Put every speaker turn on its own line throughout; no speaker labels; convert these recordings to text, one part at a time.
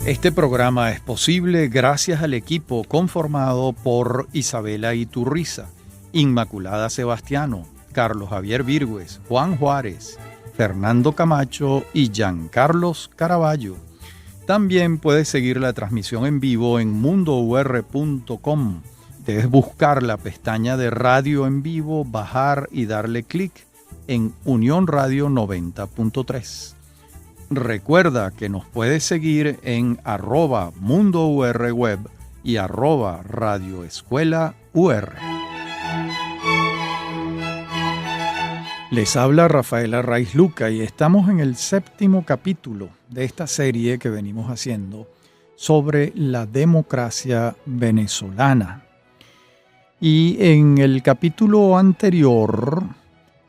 Este programa es posible gracias al equipo conformado por Isabela Iturriza, Inmaculada Sebastiano, Carlos Javier Virgües, Juan Juárez, Fernando Camacho y Giancarlos Caraballo. También puedes seguir la transmisión en vivo en mundour.com. Debes buscar la pestaña de Radio en Vivo, bajar y darle clic en Unión Radio 90.3. Recuerda que nos puedes seguir en @mundourweb y @radioescuelaur. Les habla Rafael Arraiz Luca y estamos en el 7º capítulo de esta serie que venimos haciendo sobre la democracia venezolana. Y en el capítulo anterior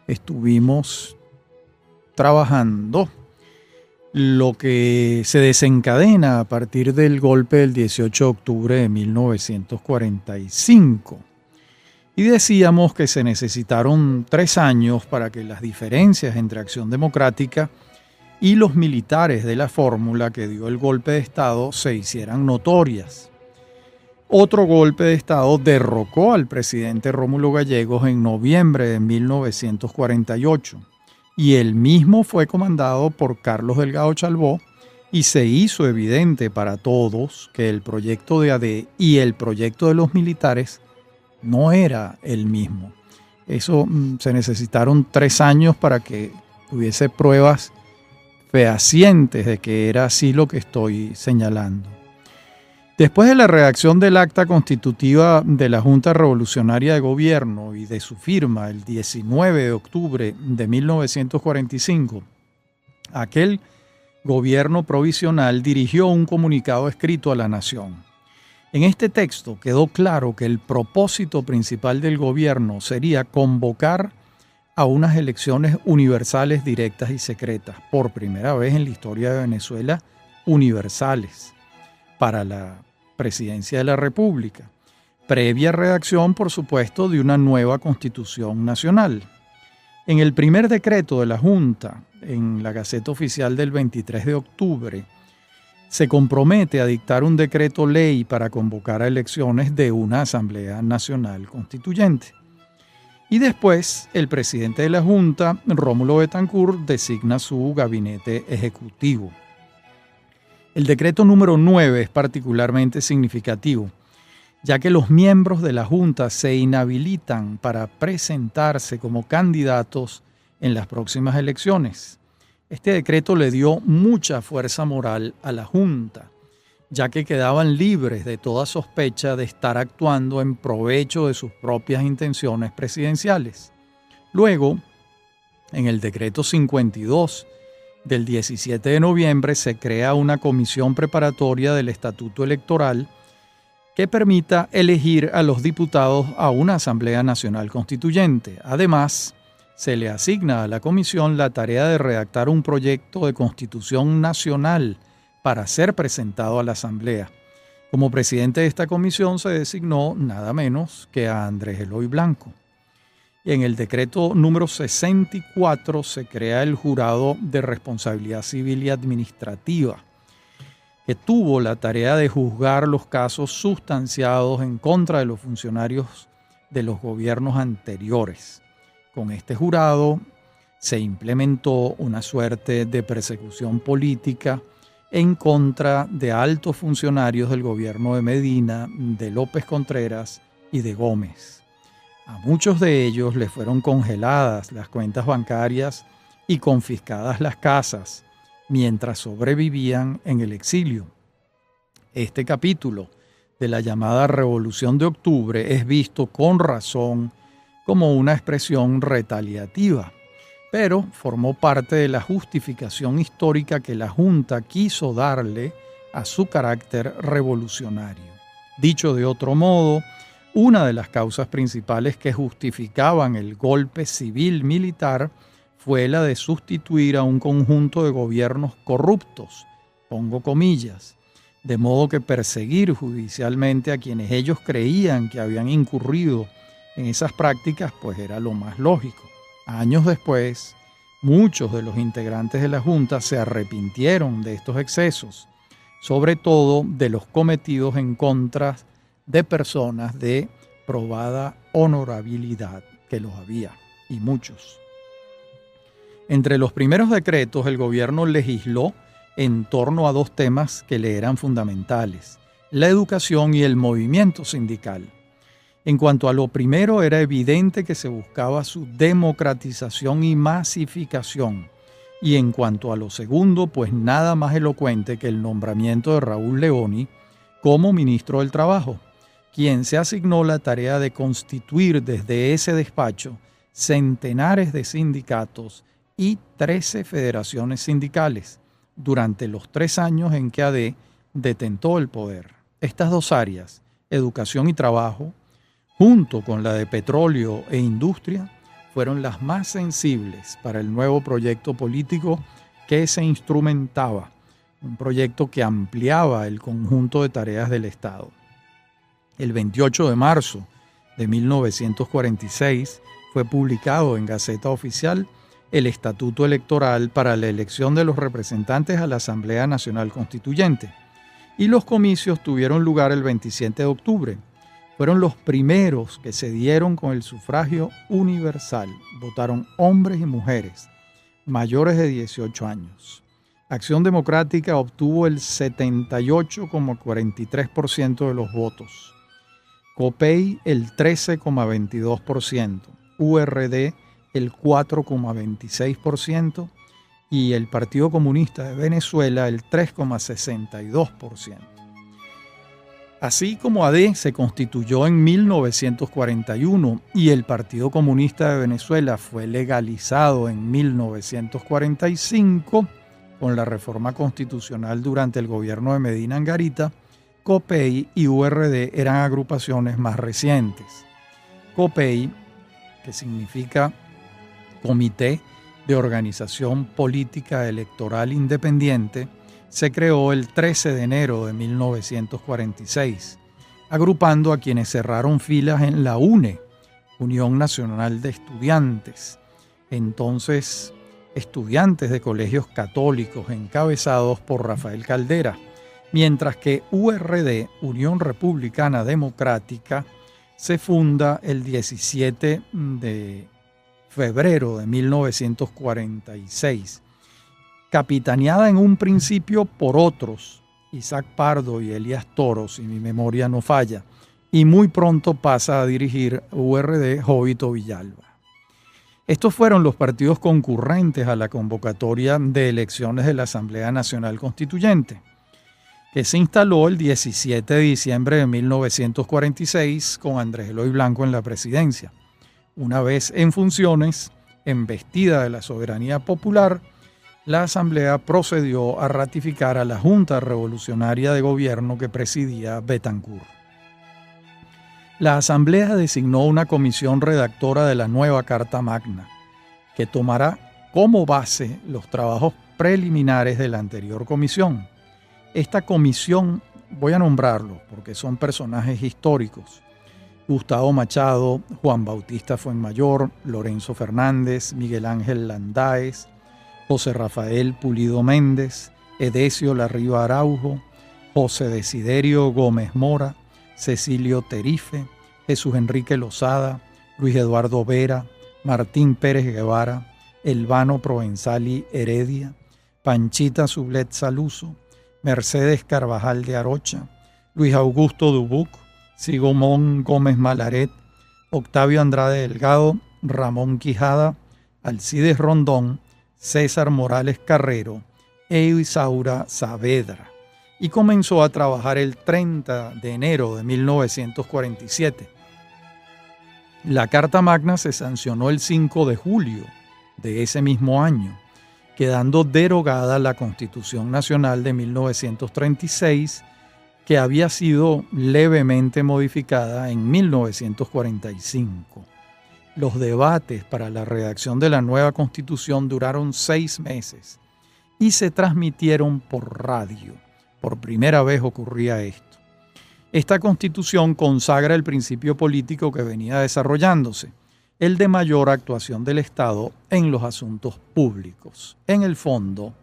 estuvimos trabajando lo que se desencadena a partir del golpe del 18 de octubre de 1945. Y decíamos que se necesitaron 3 años para que las diferencias entre Acción Democrática y los militares de la fórmula que dio el golpe de Estado se hicieran notorias. Otro golpe de Estado derrocó al presidente Rómulo Gallegos en noviembre de 1948. Y el mismo fue comandado por Carlos Delgado Chalbó y se hizo evidente para todos que el proyecto de AD y el proyecto de los militares no era el mismo. Eso se necesitaron 3 años para que hubiese pruebas fehacientes de que era así lo que estoy señalando. Después de la redacción del acta constitutiva de la Junta Revolucionaria de Gobierno y de su firma el 19 de octubre de 1945, aquel gobierno provisional dirigió un comunicado escrito a la nación. En este texto quedó claro que el propósito principal del gobierno sería convocar a unas elecciones universales, directas y secretas, por primera vez en la historia de Venezuela, universales, para la presidencia de la República, previa redacción, por supuesto, de una nueva Constitución Nacional. En el primer decreto de la Junta, en la Gaceta Oficial del 23 de octubre, se compromete a dictar un decreto ley para convocar a elecciones de una Asamblea Nacional Constituyente. Y después, el presidente de la Junta, Rómulo Betancourt, designa su gabinete ejecutivo. El decreto número 9 es particularmente significativo, ya que los miembros de la Junta se inhabilitan para presentarse como candidatos en las próximas elecciones. Este decreto le dio mucha fuerza moral a la Junta, ya que quedaban libres de toda sospecha de estar actuando en provecho de sus propias intenciones presidenciales. Luego, en el decreto 52 del 17 de noviembre se crea una comisión preparatoria del Estatuto Electoral que permita elegir a los diputados a una Asamblea Nacional Constituyente. Además, se le asigna a la comisión la tarea de redactar un proyecto de Constitución Nacional para ser presentado a la Asamblea. Como presidente de esta comisión se designó nada menos que a Andrés Eloy Blanco. Y en el decreto número 64 se crea el Jurado de Responsabilidad Civil y Administrativa, que tuvo la tarea de juzgar los casos sustanciados en contra de los funcionarios de los gobiernos anteriores. Con este jurado se implementó una suerte de persecución política en contra de altos funcionarios del gobierno de Medina, de López Contreras y de Gómez. A muchos de ellos les fueron congeladas las cuentas bancarias y confiscadas las casas mientras sobrevivían en el exilio. Este capítulo de la llamada Revolución de Octubre es visto con razón como una expresión retaliativa, pero formó parte de la justificación histórica que la Junta quiso darle a su carácter revolucionario. Dicho de otro modo, una de las causas principales que justificaban el golpe civil-militar fue la de sustituir a un conjunto de gobiernos corruptos, pongo comillas, de modo que perseguir judicialmente a quienes ellos creían que habían incurrido en esas prácticas pues era lo más lógico. Años después, muchos de los integrantes de la Junta se arrepintieron de estos excesos, sobre todo de los cometidos en contra de personas de probada honorabilidad, que los había, y muchos. Entre los primeros decretos, el gobierno legisló en torno a dos temas que le eran fundamentales: la educación y el movimiento sindical. En cuanto a lo primero, era evidente que se buscaba su democratización y masificación. Y en cuanto a lo segundo, pues nada más elocuente que el nombramiento de Raúl Leoni como ministro del Trabajo, quien se asignó la tarea de constituir desde ese despacho centenares de sindicatos y 13 federaciones sindicales durante los 3 años en que AD detentó el poder. Estas dos áreas, educación y trabajo, junto con la de petróleo e industria, fueron las más sensibles para el nuevo proyecto político que se instrumentaba, un proyecto que ampliaba el conjunto de tareas del Estado. El 28 de marzo de 1946 fue publicado en Gaceta Oficial el Estatuto Electoral para la elección de los representantes a la Asamblea Nacional Constituyente, y los comicios tuvieron lugar el 27 de octubre. Fueron los primeros que se dieron con el sufragio universal. Votaron hombres y mujeres mayores de 18 años. Acción Democrática obtuvo el 78,43% de los votos. COPEI el 13,22%. URD el 4,26% y el Partido Comunista de Venezuela el 3,62%. Así como AD se constituyó en 1941 y el Partido Comunista de Venezuela fue legalizado en 1945 con la reforma constitucional durante el gobierno de Medina Angarita, COPEI y URD eran agrupaciones más recientes. COPEI, que significa Comité de Organización Política Electoral Independiente, se creó el 13 de enero de 1946, agrupando a quienes cerraron filas en la UNE, Unión Nacional de Estudiantes, entonces estudiantes de colegios católicos encabezados por Rafael Caldera, mientras que URD, Unión Republicana Democrática, se funda el 17 de febrero de 1946, capitaneada en un principio por otros, Isaac Pardo y Elías Toro, si mi memoria no falla, y muy pronto pasa a dirigir URD Jovito Villalba. Estos fueron los partidos concurrentes a la convocatoria de elecciones de la Asamblea Nacional Constituyente, que se instaló el 17 de diciembre de 1946 con Andrés Eloy Blanco en la presidencia. Una vez en funciones, embestida de la soberanía popular, la Asamblea procedió a ratificar a la Junta Revolucionaria de Gobierno que presidía Betancur. La Asamblea designó una comisión redactora de la nueva Carta Magna, que tomará como base los trabajos preliminares de la anterior comisión. Esta comisión, voy a nombrarlos porque son personajes históricos: Gustavo Machado, Juan Bautista Fuenmayor, Lorenzo Fernández, Miguel Ángel Landáez, José Rafael Pulido Méndez, Edesio Larriba Araujo, José Desiderio Gómez Mora, Cecilio Terife, Jesús Enrique Lozada, Luis Eduardo Vera, Martín Pérez Guevara, Elvano Provenzali Heredia, Panchita Sublet Saluso, Mercedes Carvajal de Arocha, Luis Augusto Dubuc, Sigomón Gómez Malaret, Octavio Andrade Delgado, Ramón Quijada, Alcides Rondón, César Morales Carrero e Isaura Saavedra, y comenzó a trabajar el 30 de enero de 1947. La Carta Magna se sancionó el 5 de julio de ese mismo año, quedando derogada la Constitución Nacional de 1936, que había sido levemente modificada en 1945. Los debates para la redacción de la nueva Constitución duraron 6 meses y se transmitieron por radio. Por primera vez ocurría esto. Esta Constitución consagra el principio político que venía desarrollándose, el de mayor actuación del Estado en los asuntos públicos. En el fondo,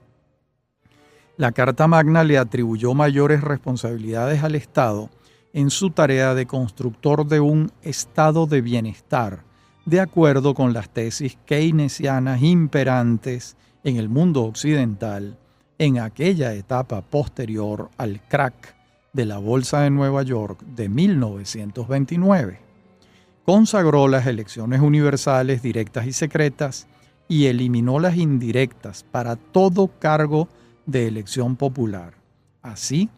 La Carta Magna le atribuyó mayores responsabilidades al Estado en su tarea de constructor de un estado de bienestar, de acuerdo con las tesis keynesianas imperantes en el mundo occidental en aquella etapa posterior al crack de la Bolsa de Nueva York de 1929. Consagró las elecciones universales directas y secretas y eliminó las indirectas para todo cargo de elección popular. Así,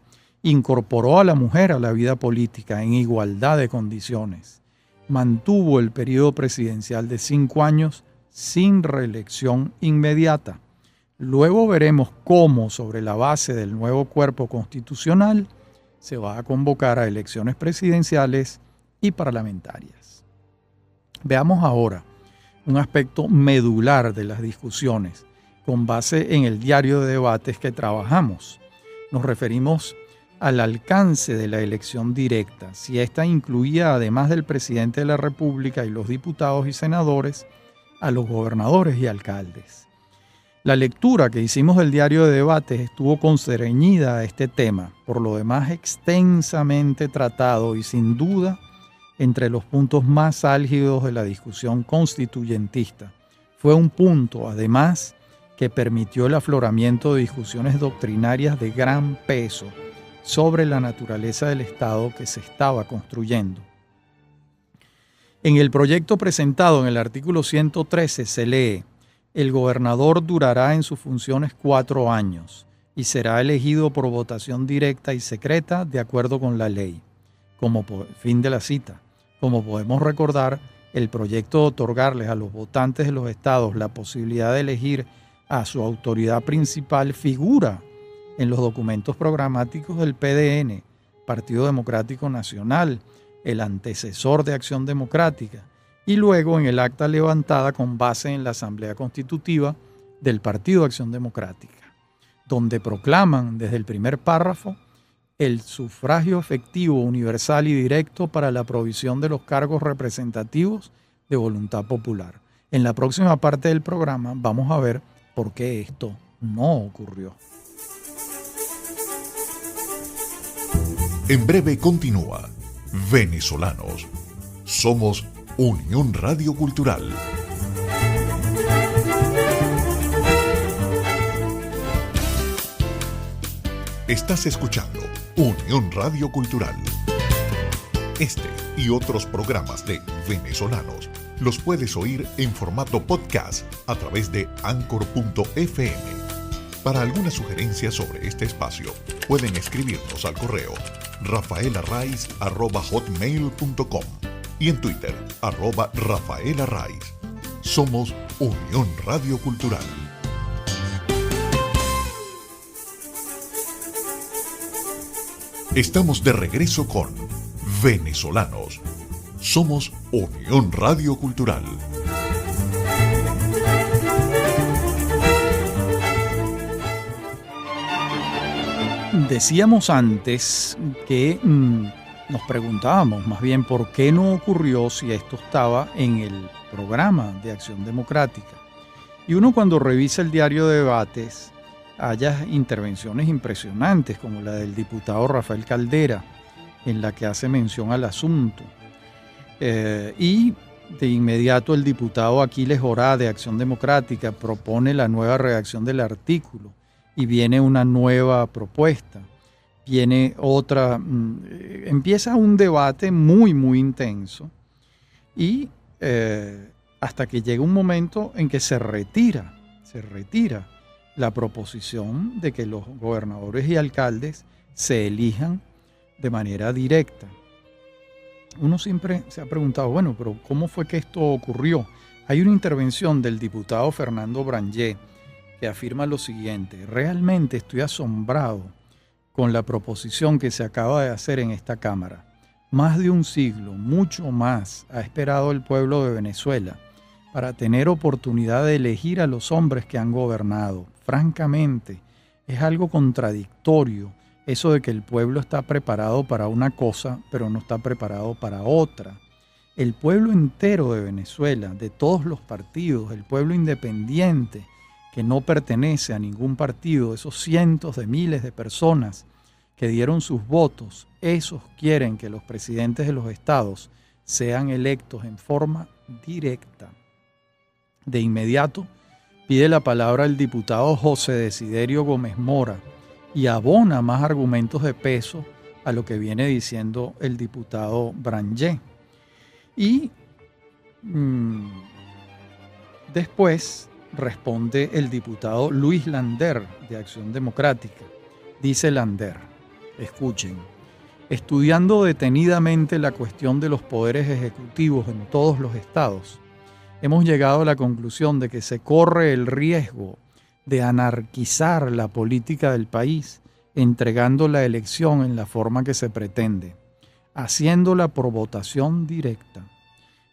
incorporó a la mujer a la vida política en igualdad de condiciones. Mantuvo el periodo presidencial de 5 años sin reelección inmediata. Luego veremos cómo, sobre la base del nuevo cuerpo constitucional, se va a convocar a elecciones presidenciales y parlamentarias. Veamos ahora un aspecto medular de las discusiones con base en el diario de debates que trabajamos. Nos referimos al alcance de la elección directa, si ésta incluía, además del presidente de la República y los diputados y senadores, a los gobernadores y alcaldes. La lectura que hicimos del diario de debates estuvo constreñida a este tema, por lo demás extensamente tratado y sin duda entre los puntos más álgidos de la discusión constituyentista. Fue un punto, además, que permitió el afloramiento de discusiones doctrinarias de gran peso sobre la naturaleza del Estado que se estaba construyendo. En el proyecto presentado en el artículo 113 se lee: el gobernador durará en sus funciones 4 años y será elegido por votación directa y secreta de acuerdo con la ley. Fin de la cita. Como podemos recordar, el proyecto de otorgarles a los votantes de los estados la posibilidad de elegir a su autoridad principal figura en los documentos programáticos del PDN, Partido Democrático Nacional, el antecesor de Acción Democrática, y luego en el acta levantada con base en la Asamblea Constitutiva del Partido Acción Democrática, donde proclaman desde el primer párrafo el sufragio efectivo, universal y directo para la provisión de los cargos representativos de voluntad popular. En la próxima parte del programa vamos a ver por qué esto no ocurrió.
En breve continúa Venezolanos. Somos Unión Radio Cultural. Estás escuchando Unión Radio Cultural. Este y otros programas de Venezolanos los puedes oír en formato podcast a través de Anchor.fm. Para alguna sugerencia sobre este espacio, pueden escribirnos al correo rafaelarraiz@hotmail.com y en Twitter @rafaelarraiz. Somos Unión Radio Cultural. Estamos de regreso con Venezolanos. Somos Unión Radio Cultural.
Decíamos antes que nos preguntábamos más bien por qué no ocurrió si esto estaba en el programa de Acción Democrática. Y uno, cuando revisa el diario de debates, haya intervenciones impresionantes como la del diputado Rafael Caldera, en la que hace mención al asunto. Y de inmediato el diputado Aquiles Jorá de Acción Democrática propone la nueva redacción del artículo y viene una nueva propuesta. Viene otra, empieza un debate muy, muy intenso y hasta que llega un momento en que se retira la proposición de que los gobernadores y alcaldes se elijan de manera directa. Uno siempre se ha preguntado, bueno, pero ¿cómo fue que esto ocurrió? Hay una intervención del diputado Fernando Brangé que afirma lo siguiente: realmente estoy asombrado con la proposición que se acaba de hacer en esta Cámara. Más de un siglo, mucho más, ha esperado el pueblo de Venezuela para tener oportunidad de elegir a los hombres que han gobernado. Francamente, es algo contradictorio eso de que el pueblo está preparado para una cosa, pero no está preparado para otra. El pueblo entero de Venezuela, de todos los partidos, el pueblo independiente, que no pertenece a ningún partido, esos cientos de miles de personas que dieron sus votos, esos quieren que los presidentes de los estados sean electos en forma directa. De inmediato pide la palabra el diputado José Desiderio Gómez Mora y abona más argumentos de peso a lo que viene diciendo el diputado Brangé. Y después responde el diputado Luis Lander de Acción Democrática. Dice Lander, escuchen, estudiando detenidamente la cuestión de los poderes ejecutivos en todos los estados, hemos llegado a la conclusión de que se corre el riesgo de anarquizar la política del país, entregando la elección en la forma que se pretende, haciéndola por votación directa.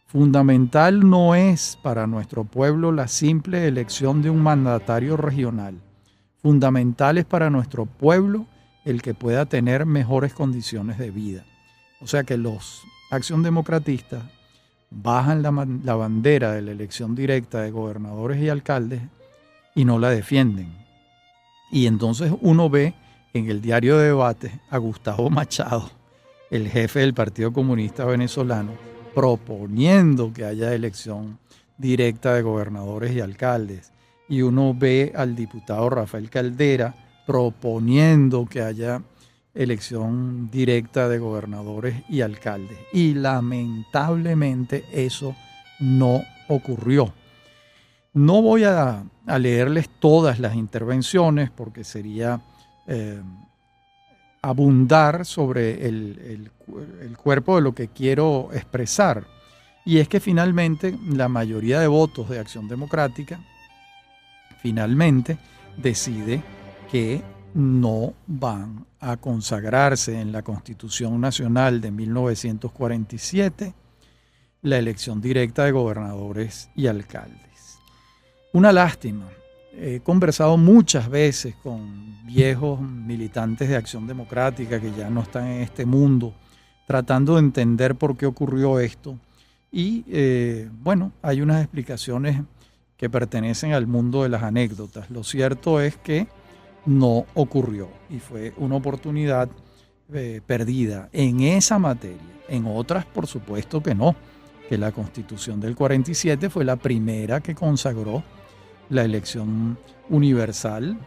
Fundamental no es para nuestro pueblo la simple elección de un mandatario regional. Fundamental es para nuestro pueblo el que pueda tener mejores condiciones de vida. O sea que los Acción Democratistas bajan la bandera de la elección directa de gobernadores y alcaldes y no la defienden. Y entonces uno ve en el diario de debate a Gustavo Machado, el jefe del Partido Comunista Venezolano, proponiendo que haya elección directa de gobernadores y alcaldes. Y uno ve al diputado Rafael Caldera proponiendo que haya elección directa de gobernadores y alcaldes. Y lamentablemente eso no ocurrió. No voy a leerles todas las intervenciones porque sería abundar sobre el cuerpo de lo que quiero expresar. Y es que finalmente la mayoría de votos de Acción Democrática finalmente decide que no van a consagrarse en la Constitución Nacional de 1947 la elección directa de gobernadores y alcaldes. Una lástima. He conversado muchas veces con viejos militantes de Acción Democrática que ya no están en este mundo, tratando de entender por qué ocurrió esto. Y bueno, hay unas explicaciones que pertenecen al mundo de las anécdotas. Lo cierto es que no ocurrió y fue una oportunidad perdida en esa materia. En otras, por supuesto que no, que la Constitución del 47 fue la primera que consagró la elección universal,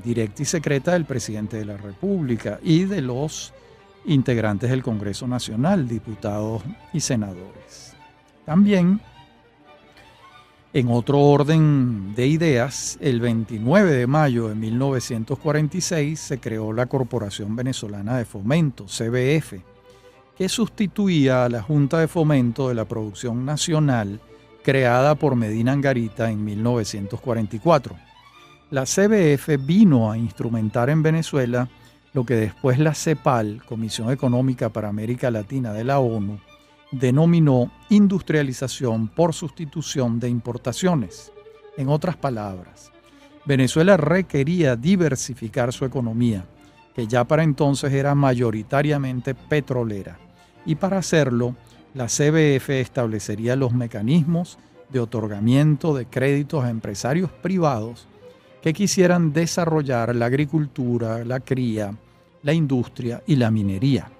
directa y secreta del presidente de la República y de los integrantes del Congreso Nacional, diputados y senadores. También, en otro orden de ideas, el 29 de mayo de 1946 se creó la Corporación Venezolana de Fomento, CBF, que sustituía a la Junta de Fomento de la Producción Nacional creada por Medina Angarita en 1944. La CBF vino a instrumentar en Venezuela lo que después la CEPAL, Comisión Económica para América Latina de la ONU, denominó industrialización por sustitución de importaciones. En otras palabras, Venezuela requería diversificar su economía, que ya para entonces era mayoritariamente petrolera, y para hacerlo, la CBF establecería los mecanismos de otorgamiento de créditos a empresarios privados que quisieran desarrollar la agricultura, la cría, la industria y la minería,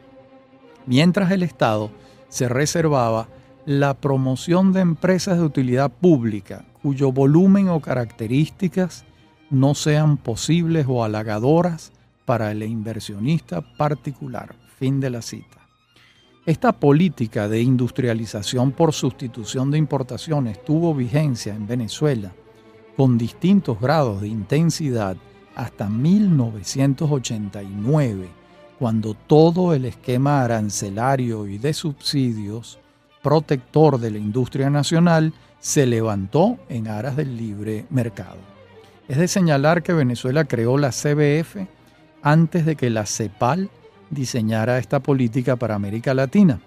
mientras el Estado se reservaba la promoción de empresas de utilidad pública cuyo volumen o características no sean posibles o halagadoras para el inversionista particular. Fin de la cita. Esta política de industrialización por sustitución de importaciones tuvo vigencia en Venezuela con distintos grados de intensidad hasta 1989, cuando todo el esquema arancelario y de subsidios protector de la industria nacional se levantó en aras del libre mercado. Es de señalar que Venezuela creó la CBF antes de que la CEPAL diseñara esta política para América Latina.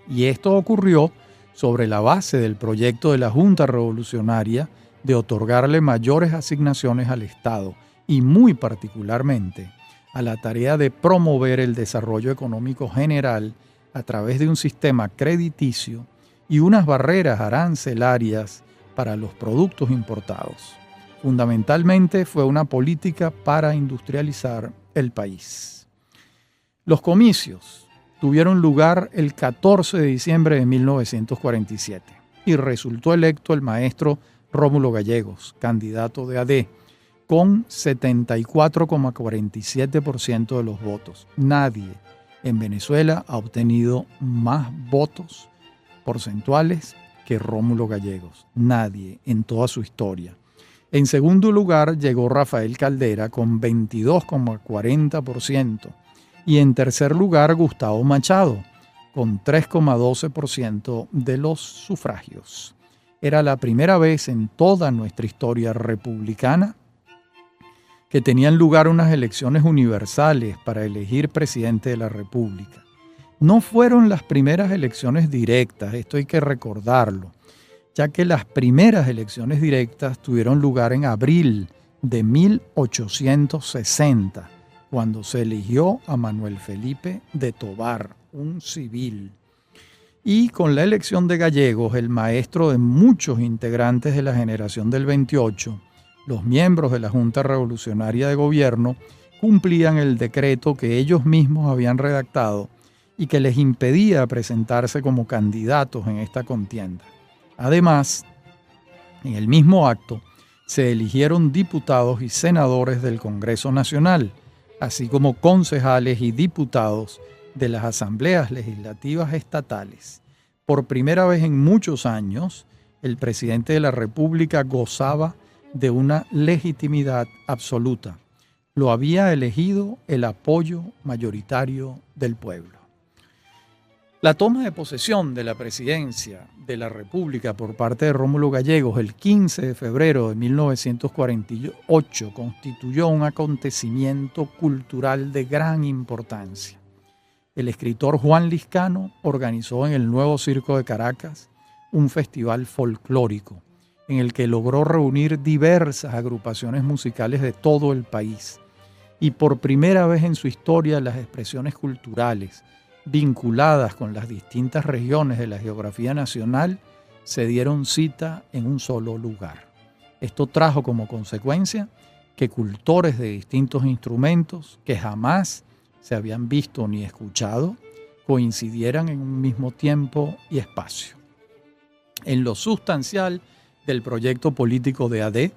Y esto ocurrió sobre la base del proyecto de la Junta Revolucionaria de otorgarle mayores asignaciones al Estado y muy particularmente a la tarea de promover el desarrollo económico general a través de un sistema crediticio y unas barreras arancelarias para los productos importados. Fundamentalmente fue una política para industrializar el país. Los comicios tuvieron lugar el 14 de diciembre de 1947 y resultó electo el maestro Rómulo Gallegos, candidato de AD, con 74,47% de los votos. Nadie en Venezuela ha obtenido más votos porcentuales que Rómulo Gallegos. Nadie en toda su historia. En segundo lugar llegó Rafael Caldera con 22,40% y en tercer lugar Gustavo Machado con 3,12% de los sufragios. Era la primera vez en toda nuestra historia republicana que tenían lugar unas elecciones universales para elegir presidente de la República. No fueron las primeras elecciones directas, esto hay que recordarlo, ya que las primeras elecciones directas tuvieron lugar en abril de 1860, cuando se eligió a Manuel Felipe de Tovar, un civil. Y con la elección de Gallegos, el maestro de muchos integrantes de la generación del 28, los miembros de la Junta Revolucionaria de Gobierno cumplían el decreto que ellos mismos habían redactado y que les impedía presentarse como candidatos en esta contienda. Además, en el mismo acto se eligieron diputados y senadores del Congreso Nacional, así como concejales y diputados de las asambleas legislativas estatales. Por primera vez en muchos años, el presidente de la República gozaba de una legitimidad absoluta. Lo había elegido el apoyo mayoritario del pueblo. La toma de posesión de la presidencia de la República por parte de Rómulo Gallegos el 15 de febrero de 1948 constituyó un acontecimiento cultural de gran importancia. El escritor Juan Liscano organizó en el Nuevo Circo de Caracas un festival folclórico en el que logró reunir diversas agrupaciones musicales de todo el país. Y por primera vez en su historia las expresiones culturales vinculadas con las distintas regiones de la geografía nacional se dieron cita en un solo lugar. Esto trajo como consecuencia que cultores de distintos instrumentos que jamás se habían visto ni escuchado coincidieran en un mismo tiempo y espacio. En lo sustancial del proyecto político de AD,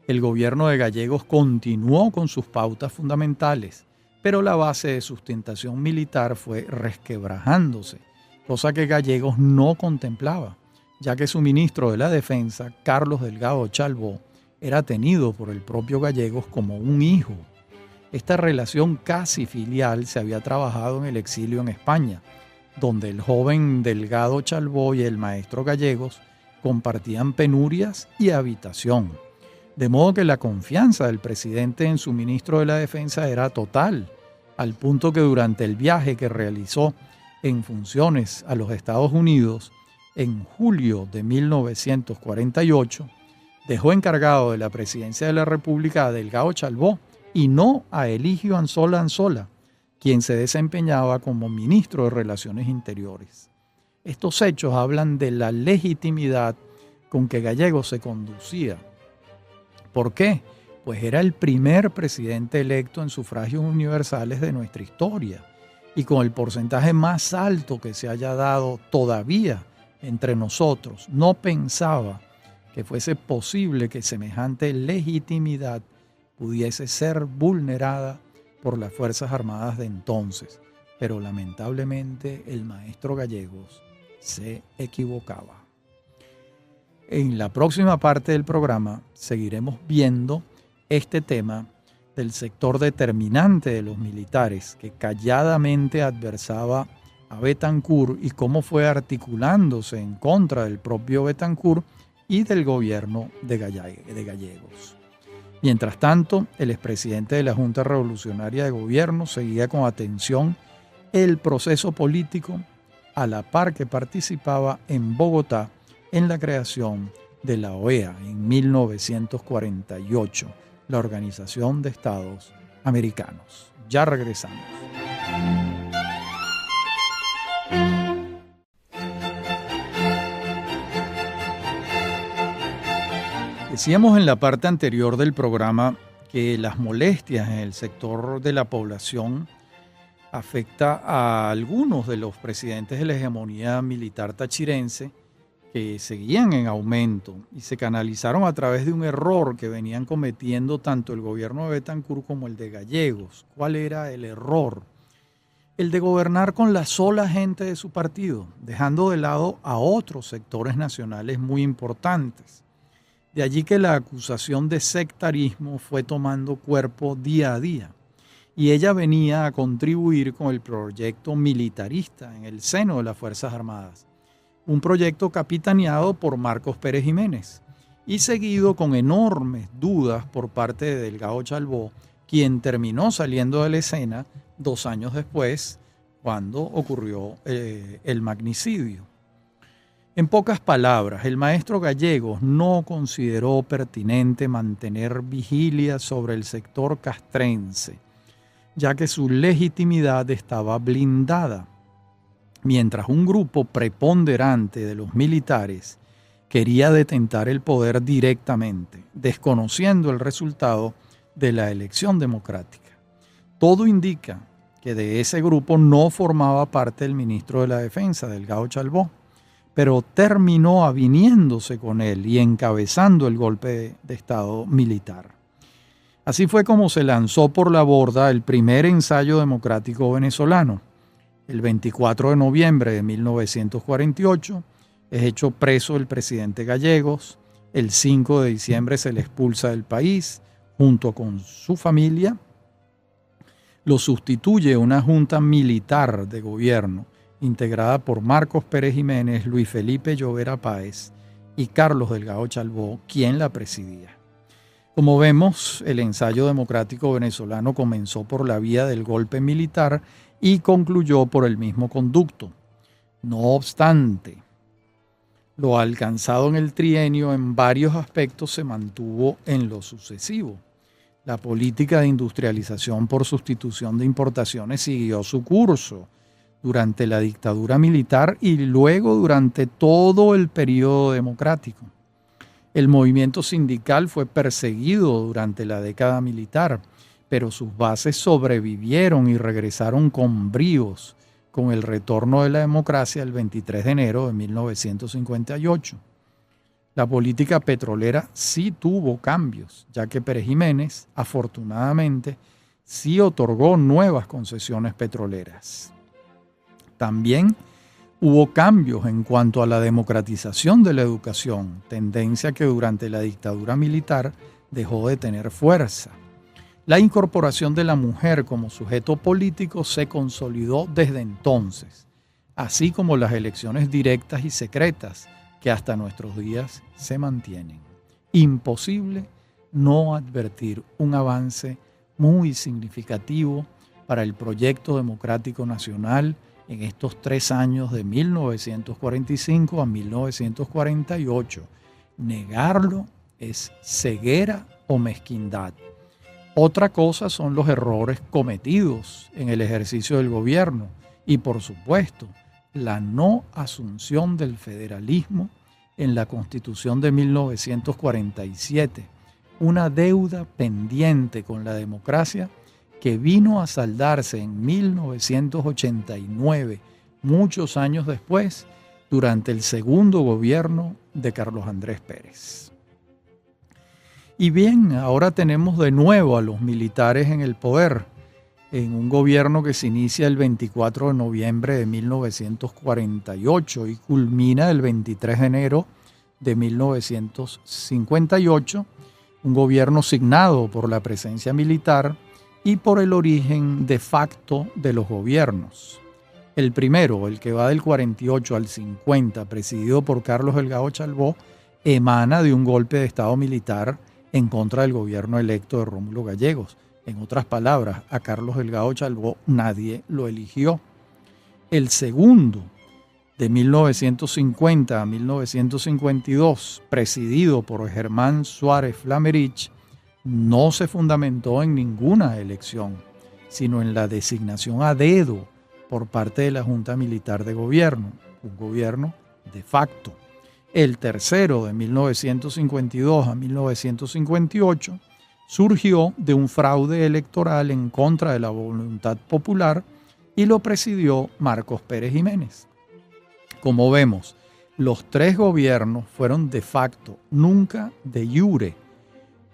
el gobierno de Gallegos continuó con sus pautas fundamentales, pero la base de sustentación militar fue resquebrajándose, cosa que Gallegos no contemplaba, ya que su ministro de la Defensa, Carlos Delgado Chalbó, era tenido por el propio Gallegos como un hijo. Esta relación casi filial se había trabajado en el exilio en España, donde el joven Delgado Chalbó y el maestro Gallegos compartían penurias y habitación. De modo que la confianza del presidente en su ministro de la Defensa era total, al punto que durante el viaje que realizó en funciones a los Estados Unidos en julio de 1948, dejó encargado de la presidencia de la República a Delgado Chalbó y no a Eligio Anzola Anzola, quien se desempeñaba como ministro de Relaciones Interiores. Estos hechos hablan de la legitimidad con que Gallegos se conducía. ¿Por qué? Pues era el primer presidente electo en sufragios universales de nuestra historia y con el porcentaje más alto que se haya dado todavía entre nosotros. No pensaba que fuese posible que semejante legitimidad pudiese ser vulnerada por las Fuerzas Armadas de entonces, pero lamentablemente el maestro Gallegos se equivocaba. En la próxima parte del programa seguiremos viendo este tema del sector determinante de los militares que calladamente adversaba a Betancur y cómo fue articulándose en contra del propio Betancur y del gobierno de Gallegos. Mientras tanto, el expresidente de la Junta Revolucionaria de Gobierno seguía con atención el proceso político a la par que participaba en Bogotá en la creación de la OEA en 1948, la Organización de Estados Americanos. Ya regresamos. Decíamos en la parte anterior del programa que las molestias en el sector de la población afecta a algunos de los presidentes de la hegemonía militar tachirense que seguían en aumento y se canalizaron a través de un error que venían cometiendo tanto el gobierno de Betancur como el de Gallegos. ¿Cuál era el error? El de gobernar con la sola gente de su partido, dejando de lado a otros sectores nacionales muy importantes. De allí que la acusación de sectarismo fue tomando cuerpo día a día y ella venía a contribuir con el proyecto militarista en el seno de las Fuerzas Armadas, un proyecto capitaneado por Marcos Pérez Jiménez y seguido con enormes dudas por parte de Delgado Chalbaud, quien terminó saliendo de la escena 2 años después, cuando ocurrió el magnicidio. En pocas palabras, el maestro Gallegos no consideró pertinente mantener vigilia sobre el sector castrense, ya que su legitimidad estaba blindada, mientras un grupo preponderante de los militares quería detentar el poder directamente, desconociendo el resultado de la elección democrática. Todo indica que de ese grupo no formaba parte el ministro de la Defensa, Delgado Chalbaud, pero terminó aviniéndose con él y encabezando el golpe de Estado militar. Así fue como se lanzó por la borda el primer ensayo democrático venezolano. El 24 de noviembre de 1948 es hecho preso el presidente Gallegos. El 5 de diciembre se le expulsa del país junto con su familia. Lo sustituye una junta militar de gobierno integrada por Marcos Pérez Jiménez, Luis Felipe Llovera Páez y Carlos Delgado Chalbaud, quien la presidía. Como vemos, el ensayo democrático venezolano comenzó por la vía del golpe militar y concluyó por el mismo conducto. No obstante, lo alcanzado en el trienio en varios aspectos se mantuvo en lo sucesivo. La política de industrialización por sustitución de importaciones siguió su curso durante la dictadura militar y luego durante todo el periodo democrático. El movimiento sindical fue perseguido durante la década militar, pero sus bases sobrevivieron y regresaron con bríos con el retorno de la democracia el 23 de enero de 1958. La política petrolera sí tuvo cambios, ya que Pérez Jiménez, afortunadamente, sí otorgó nuevas concesiones petroleras. También hubo cambios en cuanto a la democratización de la educación, tendencia que durante la dictadura militar dejó de tener fuerza. La incorporación de la mujer como sujeto político se consolidó desde entonces, así como las elecciones directas y secretas que hasta nuestros días se mantienen. Imposible no advertir un avance muy significativo para el proyecto democrático nacional en estos 3 años de 1945 a 1948. Negarlo es ceguera o mezquindad. Otra cosa son los errores cometidos en el ejercicio del gobierno y, por supuesto, la no asunción del federalismo en la Constitución de 1947, una deuda pendiente con la democracia que vino a saldarse en 1989, muchos años después, durante el segundo gobierno de Carlos Andrés Pérez. Y bien, ahora tenemos de nuevo a los militares en el poder, en un gobierno que se inicia el 24 de noviembre de 1948 y culmina el 23 de enero de 1958, un gobierno signado por la presencia militar y por el origen de facto de los gobiernos. El primero, el que va del 48 al 50, presidido por Carlos Delgado Chalbaud, emana de un golpe de Estado militar en contra del gobierno electo de Rómulo Gallegos. En otras palabras, a Carlos Delgado Chalbaud nadie lo eligió. El segundo, de 1950 a 1952, presidido por Germán Suárez Flamerich, no se fundamentó en ninguna elección, sino en la designación a dedo por parte de la Junta Militar de Gobierno, un gobierno de facto. El tercero, de 1952 a 1958, surgió de un fraude electoral en contra de la voluntad popular y lo presidió Marcos Pérez Jiménez. Como vemos, los tres gobiernos fueron de facto, nunca de iure,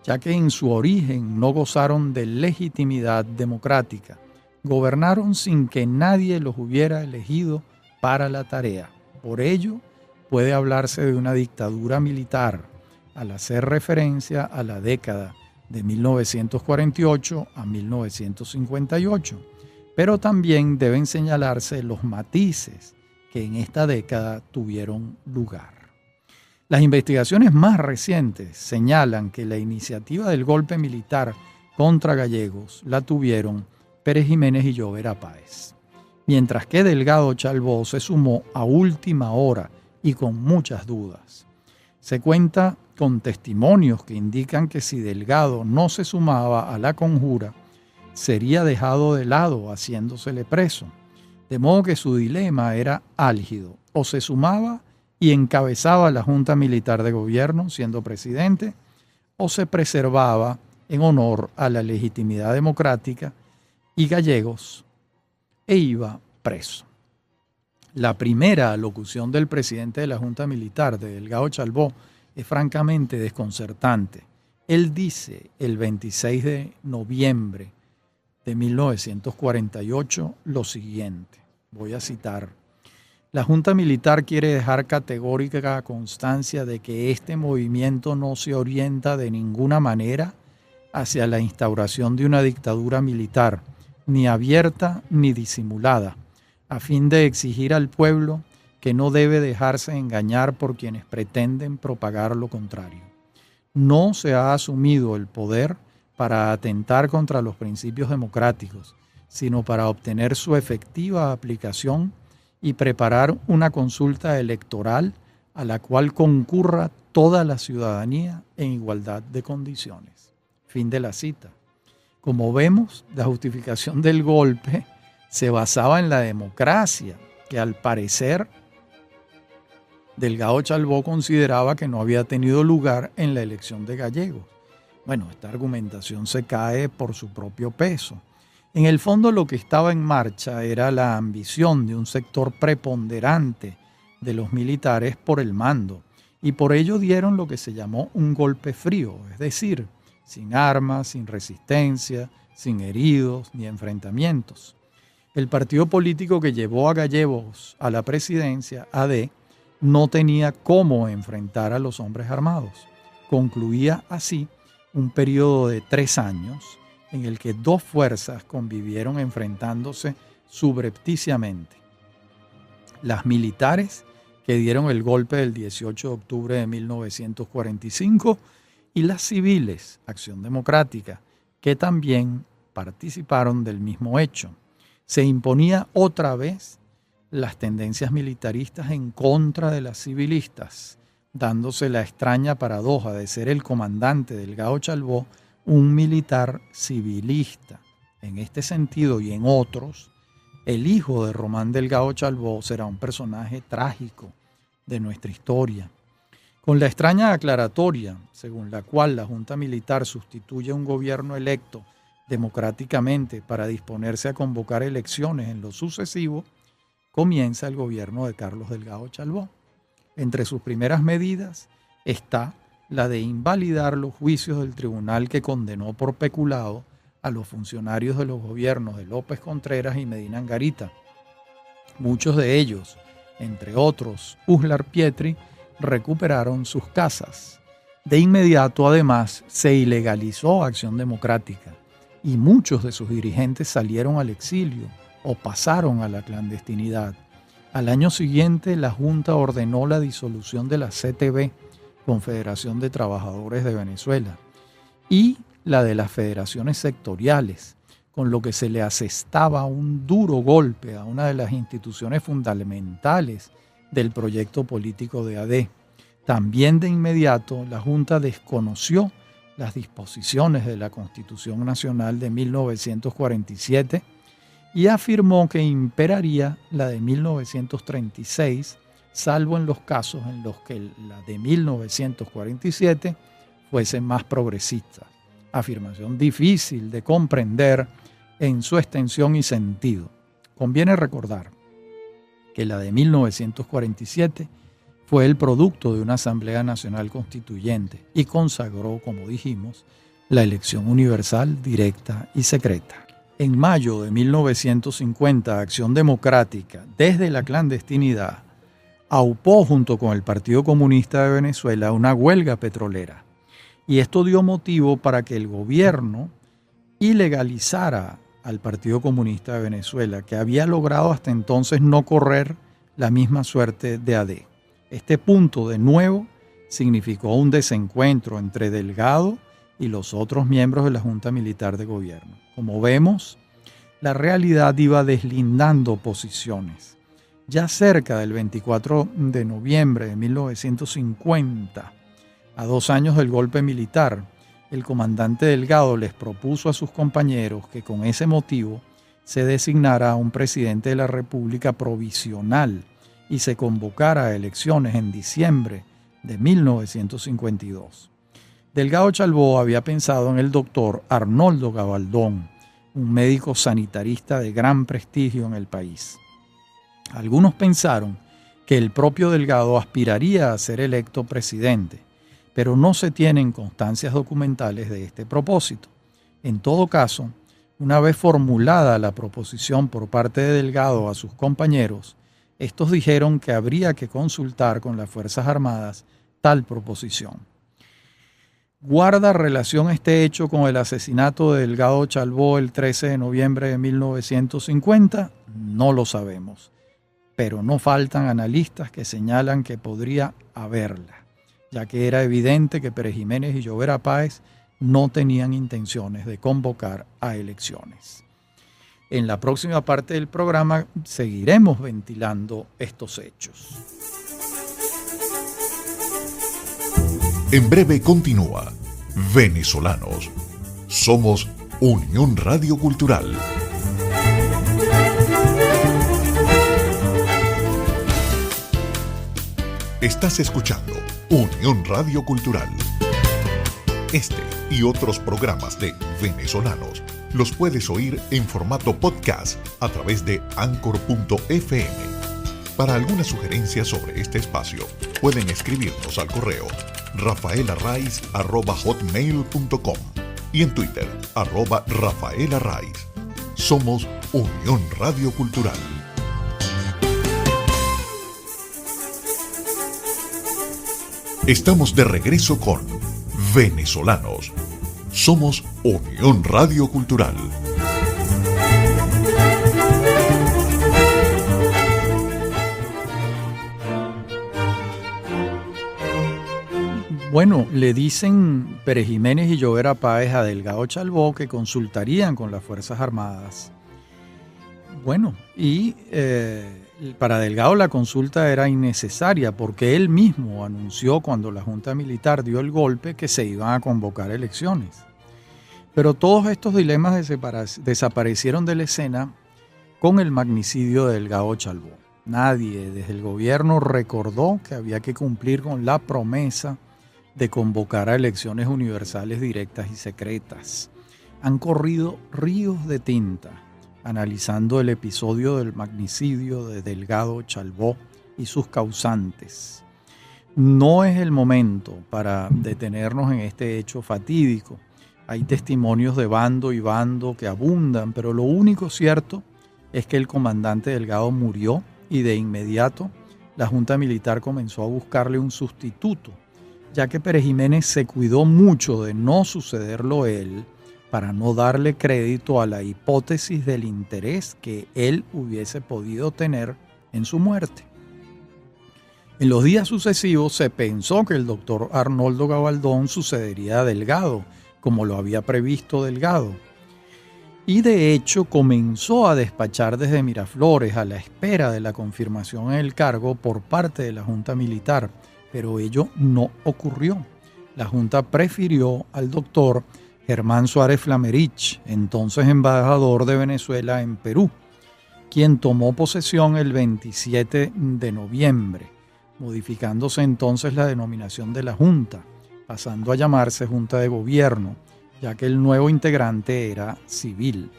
ya que en su origen no gozaron de legitimidad democrática. Gobernaron sin que nadie los hubiera elegido para la tarea. Por ello, puede hablarse de una dictadura militar, al hacer referencia a la década de 1948 a 1958, pero también deben señalarse los matices que en esta década tuvieron lugar. Las investigaciones más recientes señalan que la iniciativa del golpe militar contra Gallegos la tuvieron Pérez Jiménez y Llovera Páez, mientras que Delgado Chalbaud se sumó a última hora y con muchas dudas. Se cuenta con testimonios que indican que si Delgado no se sumaba a la conjura, sería dejado de lado haciéndosele preso, de modo que su dilema era álgido: o se sumaba y encabezaba la Junta Militar de Gobierno siendo presidente, o se preservaba en honor a la legitimidad democrática y Gallegos e iba preso. La primera alocución del presidente de la Junta Militar, de Delgado Chalbaud, es francamente desconcertante. Él dice el 26 de noviembre de 1948 lo siguiente, voy a citar: la Junta Militar quiere dejar categórica constancia de que este movimiento no se orienta de ninguna manera hacia la instauración de una dictadura militar, ni abierta ni disimulada, a fin de exigir al pueblo que no debe dejarse engañar por quienes pretenden propagar lo contrario. No se ha asumido el poder para atentar contra los principios democráticos, sino para obtener su efectiva aplicación y preparar una consulta electoral a la cual concurra toda la ciudadanía en igualdad de condiciones. Fin de la cita. Como vemos, la justificación del golpe se basaba en la democracia, que al parecer Delgado Chalbaud consideraba que no había tenido lugar en la elección de Gallegos. Bueno, esta argumentación se cae por su propio peso. En el fondo, lo que estaba en marcha era la ambición de un sector preponderante de los militares por el mando, y por ello dieron lo que se llamó un golpe frío, es decir, sin armas, sin resistencia, sin heridos ni enfrentamientos. El partido político que llevó a Gallegos a la presidencia, AD, no tenía cómo enfrentar a los hombres armados. Concluía así un periodo de 3 años en el que dos fuerzas convivieron enfrentándose subrepticiamente: las militares, que dieron el golpe del 18 de octubre de 1945, y las civiles, Acción Democrática, que también participaron del mismo hecho. Se imponía otra vez las tendencias militaristas en contra de las civilistas, dándose la extraña paradoja de ser el comandante Delgado Chalbaud un militar civilista. En este sentido y en otros, el hijo de Román Delgado Chalbaud será un personaje trágico de nuestra historia. Con la extraña aclaratoria según la cual la Junta Militar sustituye a un gobierno electo democráticamente para disponerse a convocar elecciones en lo sucesivo, comienza el gobierno de Carlos Delgado Chalbaud. Entre sus primeras medidas está la de invalidar los juicios del tribunal que condenó por peculado a los funcionarios de los gobiernos de López Contreras y Medina Angarita. Muchos de ellos, entre otros Uslar Pietri, recuperaron sus casas. De inmediato, además, se ilegalizó Acción Democrática y muchos de sus dirigentes salieron al exilio o pasaron a la clandestinidad. Al año siguiente, la Junta ordenó la disolución de la CTV, Confederación de Trabajadores de Venezuela, y la de las federaciones sectoriales, con lo que se le asestaba un duro golpe a una de las instituciones fundamentales del proyecto político de AD. También de inmediato, la Junta desconoció las disposiciones de la Constitución Nacional de 1947 y afirmó que imperaría la de 1936 salvo en los casos en los que la de 1947 fuese más progresista. Afirmación difícil de comprender en su extensión y sentido. Conviene recordar que la de 1947 fue el producto de una Asamblea Nacional Constituyente y consagró, como dijimos, la elección universal, directa y secreta. En mayo de 1950, Acción Democrática, desde la clandestinidad, aupó junto con el Partido Comunista de Venezuela una huelga petrolera. Y esto dio motivo para que el gobierno ilegalizara al Partido Comunista de Venezuela, que había logrado hasta entonces no correr la misma suerte de AD. Este punto, de nuevo, significó un desencuentro entre Delgado y los otros miembros de la Junta Militar de Gobierno. Como vemos, la realidad iba deslindando posiciones. Ya cerca del 24 de noviembre de 1950, a 2 años del golpe militar, el comandante Delgado les propuso a sus compañeros que con ese motivo se designara a un presidente de la República provisional y se convocara a elecciones en diciembre de 1952. Delgado Chalbaud había pensado en el doctor Arnoldo Gabaldón, un médico sanitarista de gran prestigio en el país. Algunos pensaron que el propio Delgado aspiraría a ser electo presidente, pero no se tienen constancias documentales de este propósito. En todo caso, una vez formulada la proposición por parte de Delgado a sus compañeros, estos dijeron que habría que consultar con las Fuerzas Armadas tal proposición. ¿Guarda relación este hecho con el asesinato de Delgado Chalbaud el 13 de noviembre de 1950? No lo sabemos, pero no faltan analistas que señalan que podría haberla, ya que era evidente que Pérez Jiménez y Llovera Páez no tenían intenciones de convocar a elecciones. En la próxima parte del programa seguiremos ventilando estos hechos.
En breve continúa Venezolanos. Somos Unión Radio Cultural. Estás escuchando Unión Radio Cultural. Este y otros programas de Venezolanos los puedes oír en formato podcast a través de Anchor.fm. Para alguna sugerencia sobre este espacio, pueden escribirnos al correo rafaelarraiz@hotmail.com y en Twitter @rafaelarraiz. Somos Unión Radio Cultural. Estamos de regreso con Venezolanos. Somos Unión Radio Cultural.
Bueno, le dicen Pérez Jiménez y Llovera Páez a Delgado Chalbaud que consultarían con las Fuerzas Armadas. Bueno, y para Delgado la consulta era innecesaria porque él mismo anunció cuando la Junta Militar dio el golpe que se iban a convocar elecciones. Pero todos estos dilemas desaparecieron de la escena con el magnicidio de Delgado Chalbaud. Nadie desde el gobierno recordó que había que cumplir con la promesa de convocar a elecciones universales directas y secretas. Han corrido ríos de tinta analizando el episodio del magnicidio de Delgado Chalbaud y sus causantes. No es el momento para detenernos en este hecho fatídico. Hay testimonios de bando y bando que abundan, pero lo único cierto es que el comandante Delgado murió y de inmediato la Junta Militar comenzó a buscarle un sustituto, ya que Pérez Jiménez se cuidó mucho de no sucederlo él para no darle crédito a la hipótesis del interés que él hubiese podido tener en su muerte. En los días sucesivos se pensó que el doctor Arnoldo Gabaldón sucedería a Delgado, como lo había previsto Delgado. Y de hecho comenzó a despachar desde Miraflores a la espera de la confirmación en el cargo por parte de la Junta Militar, pero ello no ocurrió. La Junta prefirió al doctor Germán Suárez Flamerich, entonces embajador de Venezuela en Perú, quien tomó posesión el 27 de noviembre. modificándose entonces la denominación de la Junta, pasando a llamarse Junta de Gobierno, ya que el nuevo integrante era civil.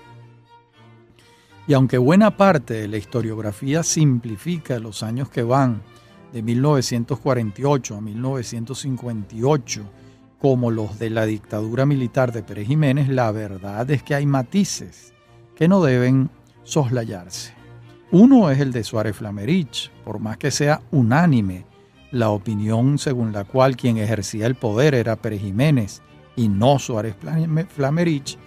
Y aunque buena parte de la historiografía simplifica los años que van de 1948 a 1958 como los de la dictadura militar de Pérez Jiménez, la verdad es que hay matices que no deben soslayarse. Uno es el de Suárez Flamerich, por más que sea unánime la opinión según la cual quien ejercía el poder era Pérez Jiménez y no Suárez Flamerich,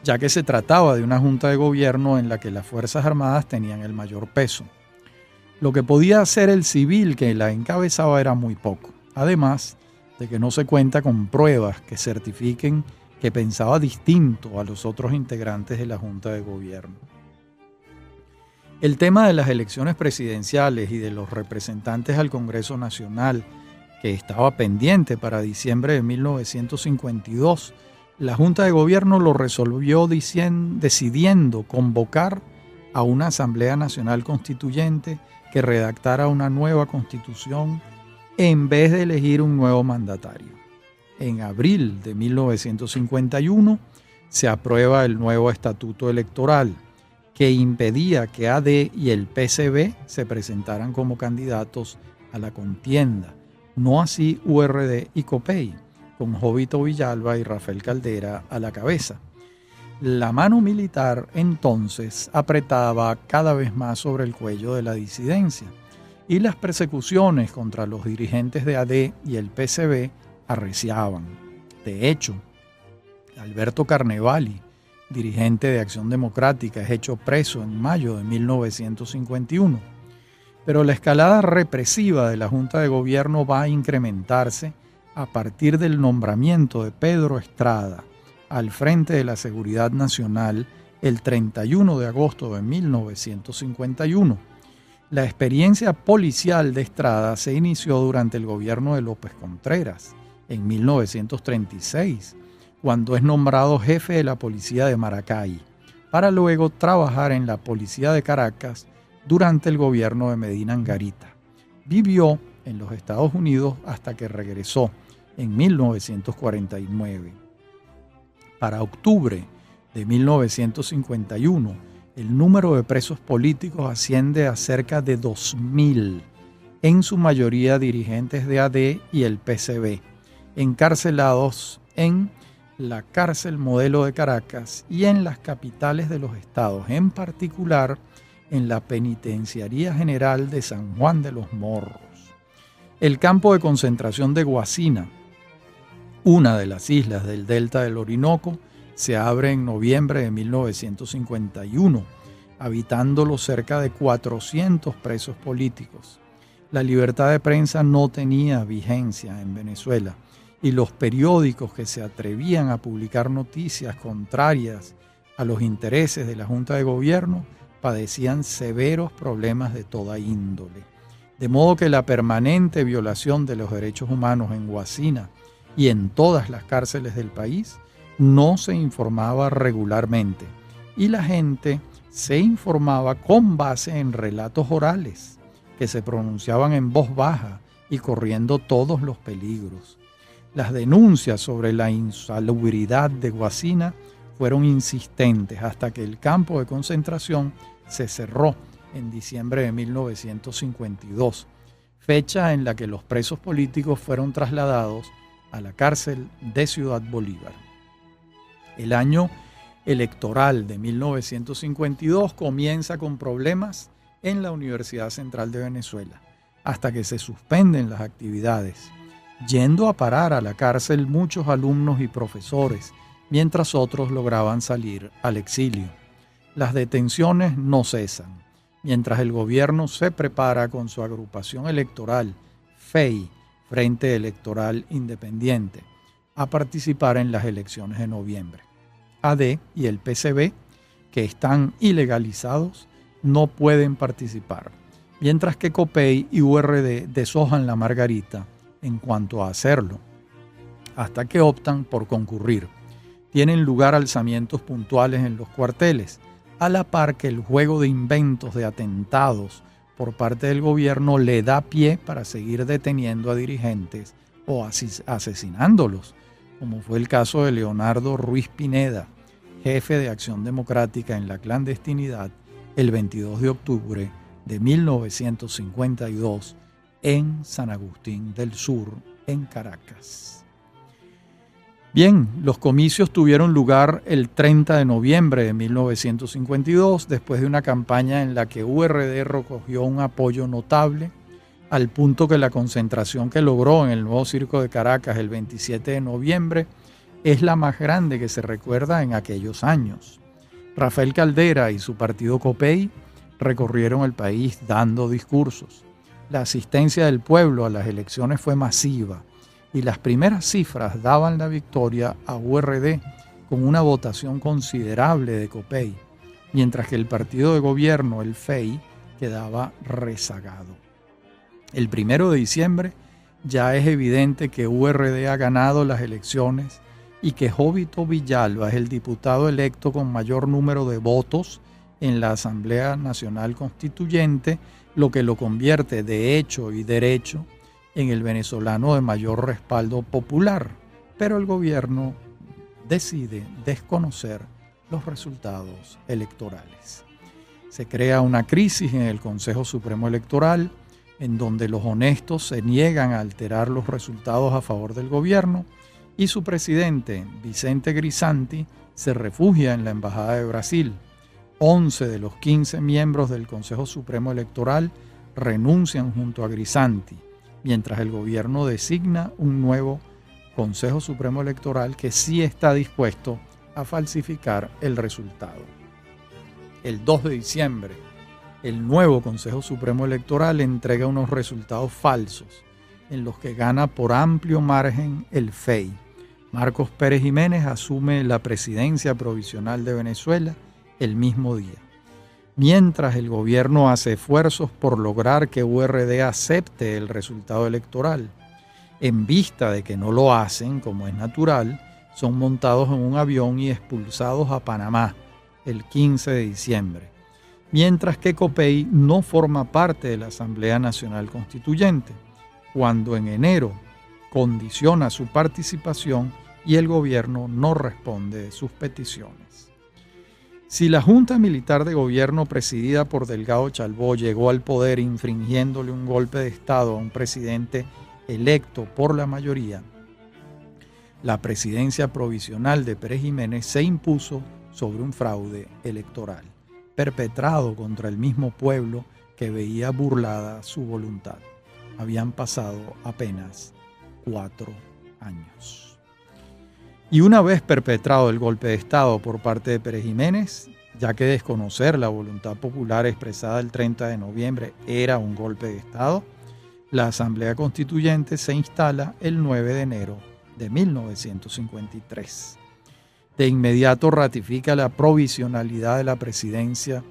ya que se trataba de una junta de gobierno en la que las Fuerzas Armadas tenían el mayor peso. Lo que podía hacer el civil que la encabezaba era muy poco, además de que no se cuenta con pruebas que certifiquen que pensaba distinto a los otros integrantes de la junta de gobierno. El tema de las elecciones presidenciales y de los representantes al Congreso Nacional, que estaba pendiente para diciembre de 1952, la Junta de Gobierno lo resolvió decidiendo convocar a una Asamblea Nacional Constituyente que redactara una nueva constitución en vez de elegir un nuevo mandatario. En abril de 1951 se aprueba el nuevo estatuto electoral, que impedía que AD y el PCB se presentaran como candidatos a la contienda, no así URD y COPEI, con Jovito Villalba y Rafael Caldera a la cabeza. La mano militar entonces apretaba cada vez más sobre el cuello de la disidencia y las persecuciones contra los dirigentes de AD y el PCB arreciaban. De hecho, Alberto Carnevali, dirigente de Acción Democrática, es hecho preso en mayo de 1951. Pero la escalada represiva de la Junta de Gobierno va a incrementarse a partir del nombramiento de Pedro Estrada al frente de la Seguridad Nacional el 31 de agosto de 1951. La experiencia policial de Estrada se inició durante el gobierno de López Contreras, en 1936, cuando es nombrado jefe de la policía de Maracay, para luego trabajar en la policía de Caracas durante el gobierno de Medina Angarita. Vivió en los Estados Unidos hasta que regresó en 1949. Para octubre de 1951, el número de presos políticos asciende a cerca de 2.000, en su mayoría dirigentes de AD y el PCB, encarcelados en la cárcel modelo de Caracas y en las capitales de los estados, en particular en la Penitenciaría General de San Juan de los Morros. El campo de concentración de Guasina, una de las islas del delta del Orinoco, se abre en noviembre de 1951, habitándolo cerca de 400 presos políticos. La libertad de prensa no tenía vigencia en Venezuela y los periódicos que se atrevían a publicar noticias contrarias a los intereses de la Junta de Gobierno padecían severos problemas de toda índole. De modo que la permanente violación de los derechos humanos en Guasina y en todas las cárceles del país no se informaba regularmente y la gente se informaba con base en relatos orales que se pronunciaban en voz baja y corriendo todos los peligros. Las denuncias sobre la insalubridad de Guasina fueron insistentes hasta que el campo de concentración se cerró en diciembre de 1952, fecha en la que los presos políticos fueron trasladados a la cárcel de Ciudad Bolívar. El año electoral de 1952 comienza con problemas en la Universidad Central de Venezuela, hasta que se suspenden las actividades, yendo a parar a la cárcel muchos alumnos y profesores, mientras otros lograban salir al exilio. Las detenciones no cesan, mientras el gobierno se prepara con su agrupación electoral, FEI, Frente Electoral Independiente, a participar en las elecciones de noviembre. AD y el PCB, que están ilegalizados, no pueden participar, mientras que COPEI y URD deshojan la margarita en cuanto a hacerlo, hasta que optan por concurrir. Tienen lugar alzamientos puntuales en los cuarteles, a la par que el juego de inventos de atentados por parte del gobierno le da pie para seguir deteniendo a dirigentes o asesinándolos, como fue el caso de Leonardo Ruiz Pineda, jefe de Acción Democrática en la clandestinidad, el 22 de octubre de 1952 en San Agustín del Sur, en Caracas. Bien, los comicios tuvieron lugar el 30 de noviembre de 1952, después de una campaña en la que URD recogió un apoyo notable, al punto que la concentración que logró en el Nuevo Circo de Caracas el 27 de noviembre es la más grande que se recuerda en aquellos años. Rafael Caldera y su partido COPEI recorrieron el país dando discursos. La asistencia del pueblo a las elecciones fue masiva y las primeras cifras daban la victoria a URD con una votación considerable de COPEI, mientras que el partido de gobierno, el FEI, quedaba rezagado. El 1 de diciembre ya es evidente que URD ha ganado las elecciones y que Jovito Villalba es el diputado electo con mayor número de votos en la Asamblea Nacional Constituyente, lo que lo convierte de hecho y derecho en el venezolano de mayor respaldo popular. Pero el gobierno decide desconocer los resultados electorales. Se crea una crisis en el Consejo Supremo Electoral, en donde los honestos se niegan a alterar los resultados a favor del gobierno, y su presidente, Vicente Grisanti, se refugia en la Embajada de Brasil. 11 de los 15 miembros del Consejo Supremo Electoral renuncian junto a Grisanti, mientras el gobierno designa un nuevo Consejo Supremo Electoral que sí está dispuesto a falsificar el resultado. El 2 de diciembre, el nuevo Consejo Supremo Electoral entrega unos resultados falsos, en los que gana por amplio margen el FEI. Marcos Pérez Jiménez asume la presidencia provisional de Venezuela el mismo día. Mientras el gobierno hace esfuerzos por lograr que URD acepte el resultado electoral, en vista de que no lo hacen, como es natural, son montados en un avión y expulsados a Panamá el 15 de diciembre. Mientras que COPEI no forma parte de la Asamblea Nacional Constituyente, cuando en enero condiciona su participación y el gobierno no responde de sus peticiones. Si la Junta Militar de Gobierno presidida por Delgado Chalbó llegó al poder infringiéndole un golpe de Estado a un presidente electo por la mayoría, la presidencia provisional de Pérez Jiménez se impuso sobre un fraude electoral, perpetrado contra el mismo pueblo que veía burlada su voluntad. Habían pasado apenas 4 años. Y una vez perpetrado el golpe de Estado por parte de Pérez Jiménez, ya que desconocer la voluntad popular expresada el 30 de noviembre era un golpe de Estado, la Asamblea Constituyente se instala el 9 de enero de 1953. De inmediato ratifica la provisionalidad de la presidencia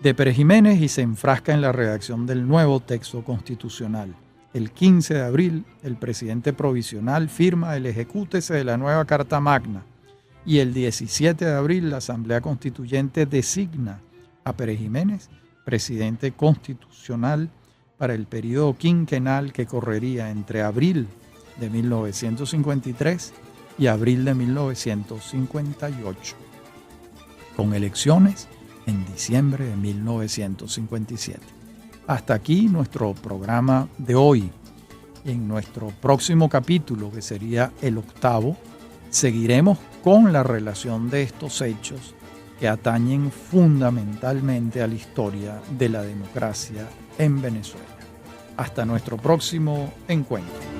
de Pérez Jiménez y se enfrasca en la redacción del nuevo texto constitucional. El 15 de abril, el presidente provisional firma el ejecútese de la nueva Carta Magna y el 17 de abril la Asamblea Constituyente designa a Pérez Jiménez presidente constitucional para el periodo quinquenal que correría entre abril de 1953 y abril de 1958, con elecciones en diciembre de 1957. Hasta aquí nuestro programa de hoy. En nuestro próximo capítulo, que sería el 8º, seguiremos con la relación de estos hechos que atañen fundamentalmente a la historia de la democracia en Venezuela. Hasta nuestro próximo encuentro.